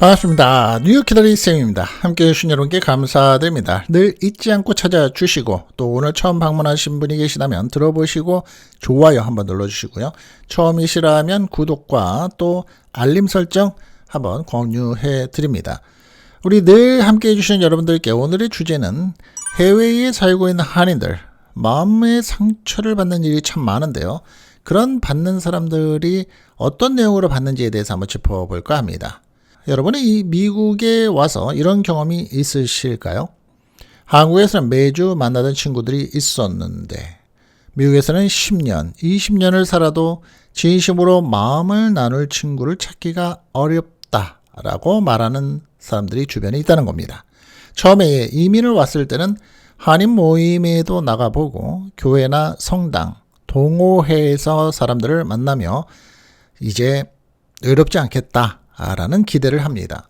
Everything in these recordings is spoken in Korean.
반갑습니다. 뉴욕 기다리 쌤입니다. 함께 해주신 여러분께 감사드립니다. 늘 잊지 않고 찾아주시고 또 오늘 처음 방문하신 분이 계시다면 들어보시고 좋아요 한번 눌러주시고요. 처음이시라면 구독과 또 알림 설정 한번 공유해 드립니다. 우리 늘 함께 해주신 여러분들께 오늘의 주제는 해외에 살고 있는 한인들 마음의 상처를 받는 일이 참 많은데요. 그런 받는 사람들이 어떤 내용으로 받는지에 대해서 한번 짚어볼까 합니다. 여러분이 이 미국에 와서 이런 경험이 있으실까요? 한국에서는 매주 만나던 친구들이 있었는데 미국에서는 10년, 20년을 살아도 진심으로 마음을 나눌 친구를 찾기가 어렵다라고 말하는 사람들이 주변에 있다는 겁니다. 처음에 이민을 왔을 때는 한인 모임에도 나가보고 교회나 성당, 동호회에서 사람들을 만나며 이제 어렵지 않겠다 라는 기대를 합니다.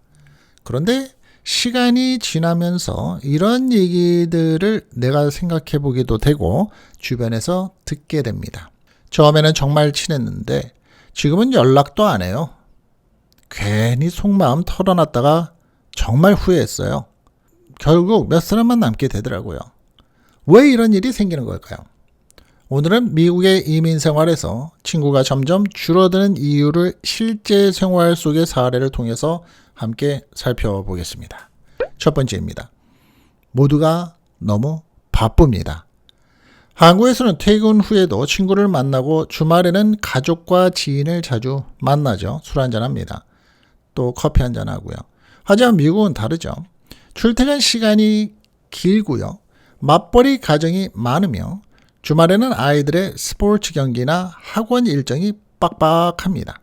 그런데 시간이 지나면서 이런 얘기들을 내가 생각해 보기도 되고 주변에서 듣게 됩니다. 처음에는 정말 친했는데 지금은 연락도 안 해요. 괜히 속마음 털어놨다가 정말 후회했어요. 결국 몇 사람만 남게 되더라고요. 왜 이런 일이 생기는 걸까요? 오늘은 미국의 이민 생활에서 친구가 점점 줄어드는 이유를 실제 생활 속의 사례를 통해서 함께 살펴보겠습니다. 첫 번째입니다. 모두가 너무 바쁩니다. 한국에서는 퇴근 후에도 친구를 만나고 주말에는 가족과 지인을 자주 만나죠. 술 한잔합니다. 또 커피 한잔하고요. 하지만 미국은 다르죠. 출퇴근 시간이 길고요. 맞벌이 가정이 많으며 주말에는 아이들의 스포츠 경기나 학원 일정이 빡빡합니다.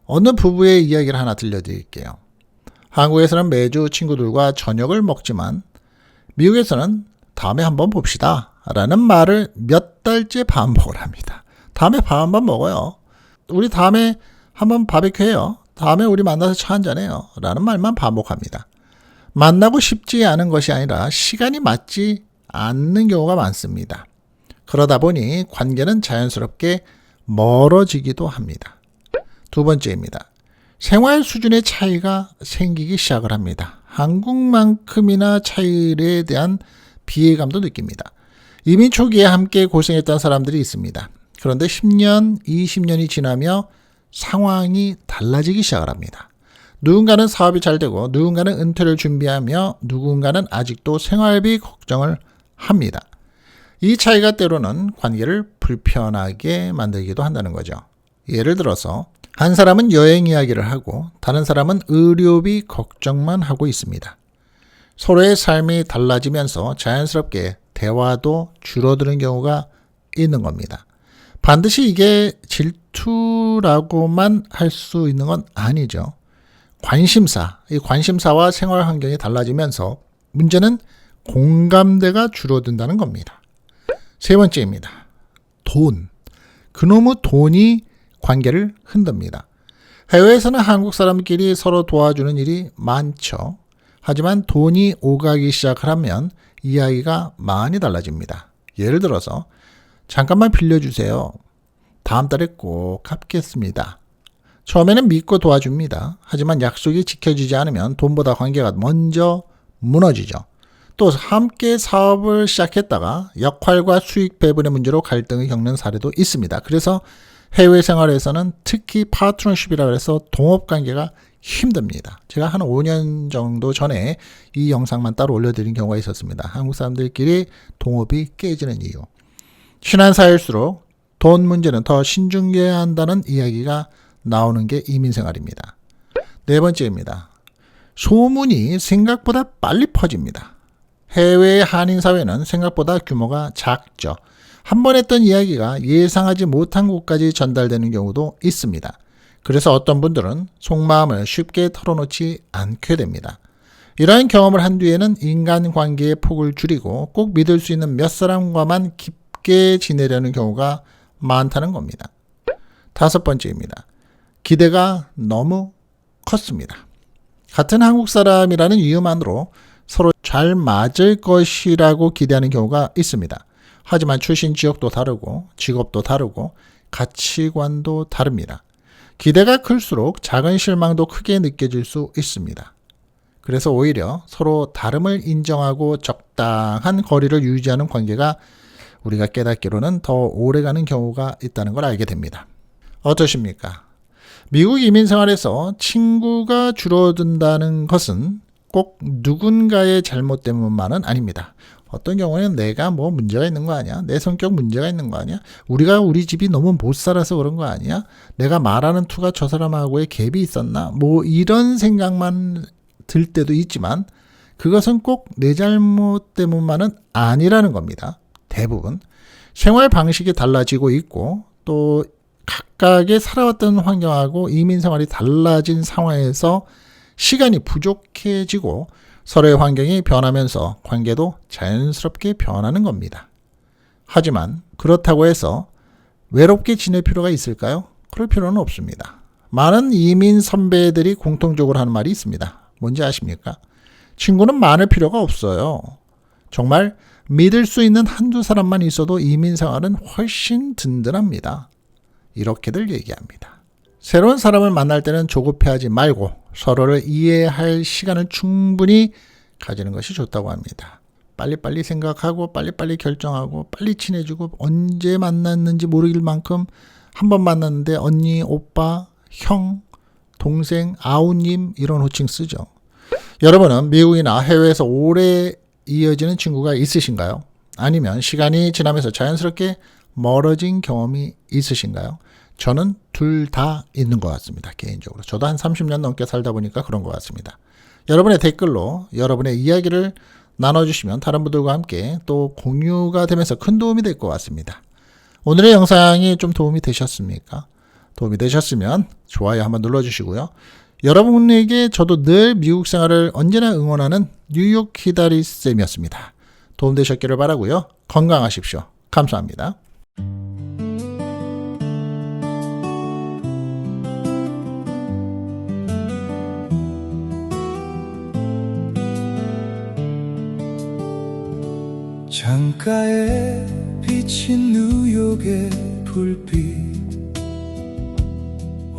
어느 부부의 이야기를 하나 들려드릴게요. 한국에서는 매주 친구들과 저녁을 먹지만 미국에서는 다음에 한번 봅시다 라는 말을 몇 달째 반복을 합니다. 다음에 밥 한번 먹어요. 우리 다음에 한번 바비큐 해요. 다음에 우리 만나서 차 한잔해요 라는 말만 반복합니다. 만나고 싶지 않은 것이 아니라 시간이 맞지 않는 경우가 많습니다. 그러다 보니 관계는 자연스럽게 멀어지기도 합니다. 두 번째입니다. 생활 수준의 차이가 생기기 시작을 합니다. 한국만큼이나 차이에 대한 비애감도 느낍니다. 이민 초기에 함께 고생했던 사람들이 있습니다. 그런데 10년, 20년이 지나며 상황이 달라지기 시작을 합니다. 누군가는 사업이 잘 되고 누군가는 은퇴를 준비하며 누군가는 아직도 생활비 걱정을 합니다. 이 차이가 때로는 관계를 불편하게 만들기도 한다는 거죠. 예를 들어서 한 사람은 여행 이야기를 하고 다른 사람은 의료비 걱정만 하고 있습니다. 서로의 삶이 달라지면서 자연스럽게 대화도 줄어드는 경우가 있는 겁니다. 반드시 이게 질투라고만 할 수 있는 건 아니죠. 이 관심사와 생활 환경이 달라지면서 문제는 공감대가 줄어든다는 겁니다. 세 번째입니다. 돈. 그놈의 돈이 관계를 흔듭니다. 해외에서는 한국 사람끼리 서로 도와주는 일이 많죠. 하지만 돈이 오가기 시작을 하면 이야기가 많이 달라집니다. 예를 들어서 잠깐만 빌려주세요. 다음 달에 꼭 갚겠습니다. 처음에는 믿고 도와줍니다. 하지만 약속이 지켜지지 않으면 돈보다 관계가 먼저 무너지죠. 또 함께 사업을 시작했다가 역할과 수익 배분의 문제로 갈등을 겪는 사례도 있습니다. 그래서 해외 생활에서는 특히 파트너십이라고 해서 동업관계가 힘듭니다. 제가 한 5년 정도 전에 이 영상만 따로 올려드린 경우가 있었습니다. 한국 사람들끼리 동업이 깨지는 이유. 친한 사이일수록 돈 문제는 더 신중해야 한다는 이야기가 나오는 게 이민생활입니다. 네 번째입니다. 소문이 생각보다 빨리 퍼집니다. 해외의 한인 사회는 생각보다 규모가 작죠. 한 번 했던 이야기가 예상하지 못한 곳까지 전달되는 경우도 있습니다. 그래서 어떤 분들은 속마음을 쉽게 털어놓지 않게 됩니다. 이러한 경험을 한 뒤에는 인간관계의 폭을 줄이고 꼭 믿을 수 있는 몇 사람과만 깊게 지내려는 경우가 많다는 겁니다. 다섯 번째입니다. 기대가 너무 컸습니다. 같은 한국 사람이라는 이유만으로 서로 잘 맞을 것이라고 기대하는 경우가 있습니다. 하지만 출신 지역도 다르고 직업도 다르고 가치관도 다릅니다. 기대가 클수록 작은 실망도 크게 느껴질 수 있습니다. 그래서 오히려 서로 다름을 인정하고 적당한 거리를 유지하는 관계가 우리가 깨닫기로는 더 오래가는 경우가 있다는 걸 알게 됩니다. 어떠십니까? 미국 이민 생활에서 친구가 줄어든다는 것은 꼭 누군가의 잘못 때문만은 아닙니다. 어떤 경우에는 내가 뭐 문제가 있는 거 아니야? 내 성격 문제가 있는 거 아니야? 우리 집이 너무 못 살아서 그런 거 아니야? 내가 말하는 투가 저 사람하고의 갭이 있었나? 뭐 이런 생각만 들 때도 있지만 그것은 꼭 내 잘못 때문만은 아니라는 겁니다. 대부분 생활 방식이 달라지고 있고 또 각각의 살아왔던 환경하고 이민 생활이 달라진 상황에서 시간이 부족해지고 서로의 환경이 변하면서 관계도 자연스럽게 변하는 겁니다. 하지만 그렇다고 해서 외롭게 지낼 필요가 있을까요? 그럴 필요는 없습니다. 많은 이민 선배들이 공통적으로 하는 말이 있습니다. 뭔지 아십니까? 친구는 많을 필요가 없어요. 정말 믿을 수 있는 한두 사람만 있어도 이민 생활은 훨씬 든든합니다. 이렇게들 얘기합니다. 새로운 사람을 만날 때는 조급해하지 말고 서로를 이해할 시간을 충분히 가지는 것이 좋다고 합니다. 빨리빨리 생각하고 빨리빨리 결정하고 빨리 친해지고 언제 만났는지 모르길 만큼 한 번 만났는데 언니, 오빠, 형, 동생, 아우님 이런 호칭 쓰죠. 여러분은 미국이나 해외에서 오래 이어지는 친구가 있으신가요? 아니면 시간이 지나면서 자연스럽게 멀어진 경험이 있으신가요? 저는 둘 다 있는 것 같습니다. 개인적으로. 저도 한 30년 넘게 살다 보니까 그런 것 같습니다. 여러분의 댓글로 여러분의 이야기를 나눠주시면 다른 분들과 함께 또 공유가 되면서 큰 도움이 될 것 같습니다. 오늘의 영상이 좀 도움이 되셨습니까? 도움이 되셨으면 좋아요 한번 눌러주시고요. 여러분에게 저도 늘 미국 생활을 언제나 응원하는 뉴욕 키다리쌤이었습니다. 도움되셨기를 바라고요. 건강하십시오. 감사합니다. 창가에 비친 뉴욕의 불빛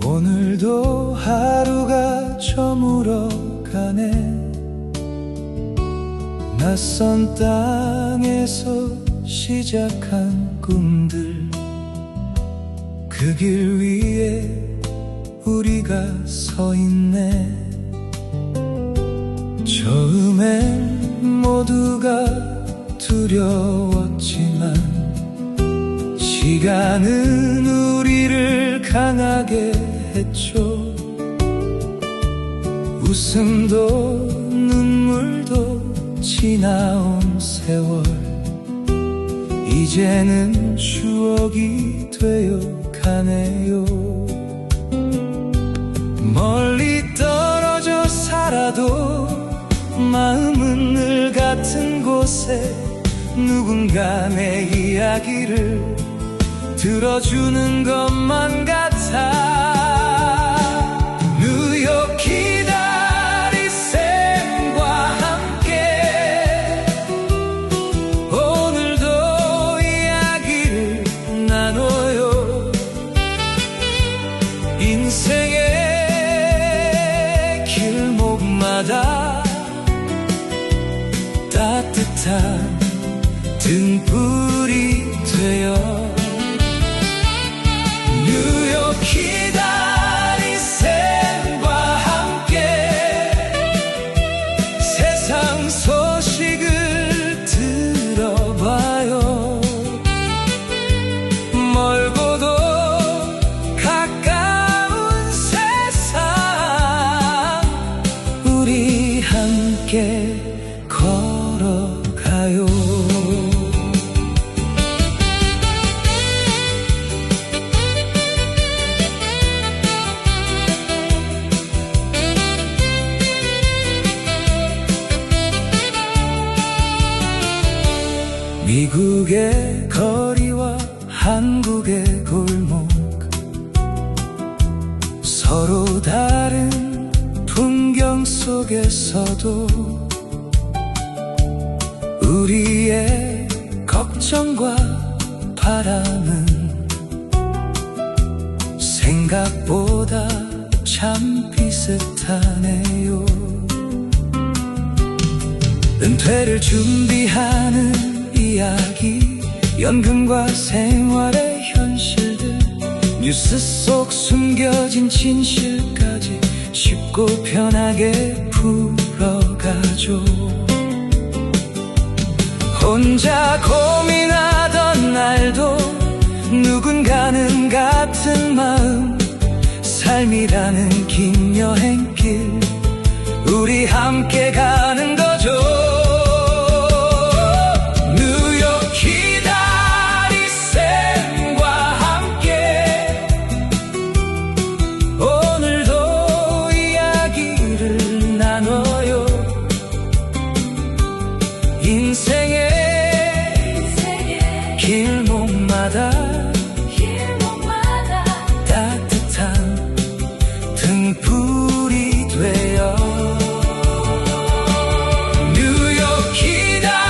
오늘도 하루가 저물어 가네 낯선 땅에서 시작한 꿈들 그 길 위에 우리가 서 있네 처음엔 모두가 두려웠지만 시간은 우리를 강하게 했죠 웃음도 눈물도 지나온 세월 이제는 추억이 되어 가네요 멀리 떨어져 살아도 마음은 늘 같은 곳에 누군가 내 이야기를 들어주는 것만 같아 뉴욕 키다리쌤과 함께 오늘도 이야기를 나눠요 인생의 길목마다 따뜻한 등불이 되어 뉴욕 키다리쌤과 함께 세상 소식을 들어봐요 멀고도 가까운 세상 우리 함께 걸어가요 미국의 거리와 한국의 골목 서로 다른 풍경 속에서도 우리의 걱정과 바람은 생각보다 참 비슷하네요. 은퇴를 준비하는 이야기, 연금과 생활의 현실들, 뉴스 속 숨겨진 진실까지 쉽고 편하게 풀어가죠. 혼자 고민하던 날도 누군가는 같은 마음, 삶이라는 긴 여행길 우리 함께 가는 거죠. 뉴욕 기다리쌤과 함께 오늘도 이야기를 나눠요. 인생의 길목마다 따뜻한 등불이 되어 뉴욕 기다리쌤과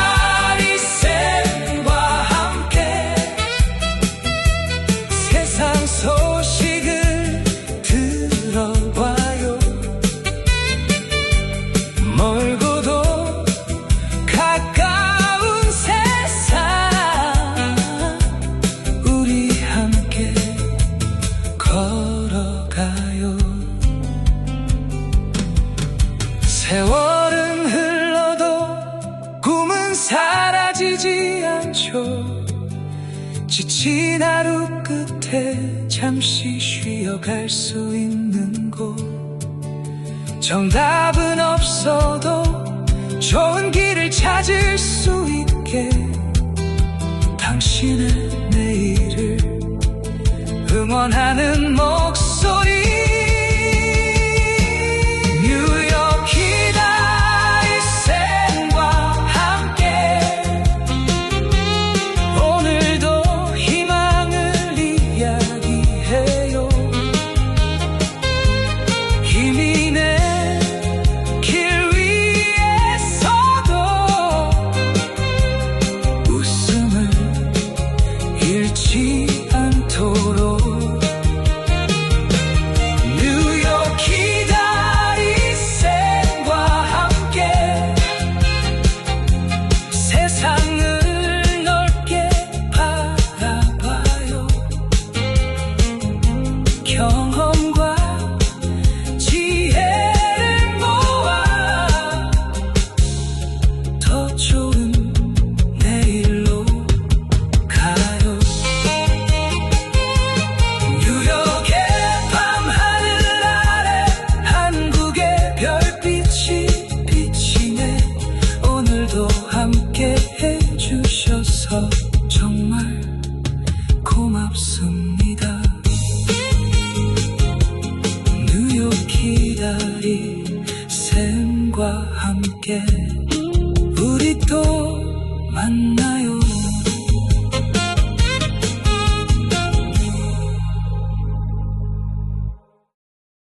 함께 세상 소식을 들어봐요. 멀고도 가까운 세상 우리 함께 걸어가요. 세월은 흘러도 꿈은 사라지지 않죠. 지친 하루 끝에 잠시 쉬어갈 수 있는 곳, 정답은 없어도 좋은 길을 찾을 수 있게 당신의 내일을 응원하는 목소리. 뉴욕 기다리쌤과 함께 오늘도 희망을 이야기해요. 희민의 길 위에서도 웃음을 잃지 않도록 뉴욕 기다리쌤과 함께 세상을 넓게 바라봐요. 경험과 지혜를 모아 더 좋은 내일로 가요. 뉴욕의 밤하늘 아래 한국의 별빛이 비치네. 오늘도 함께 해주셔서 정말 고맙습니다. 뉴욕 기다리쌤과 함께 우리 또 만나요.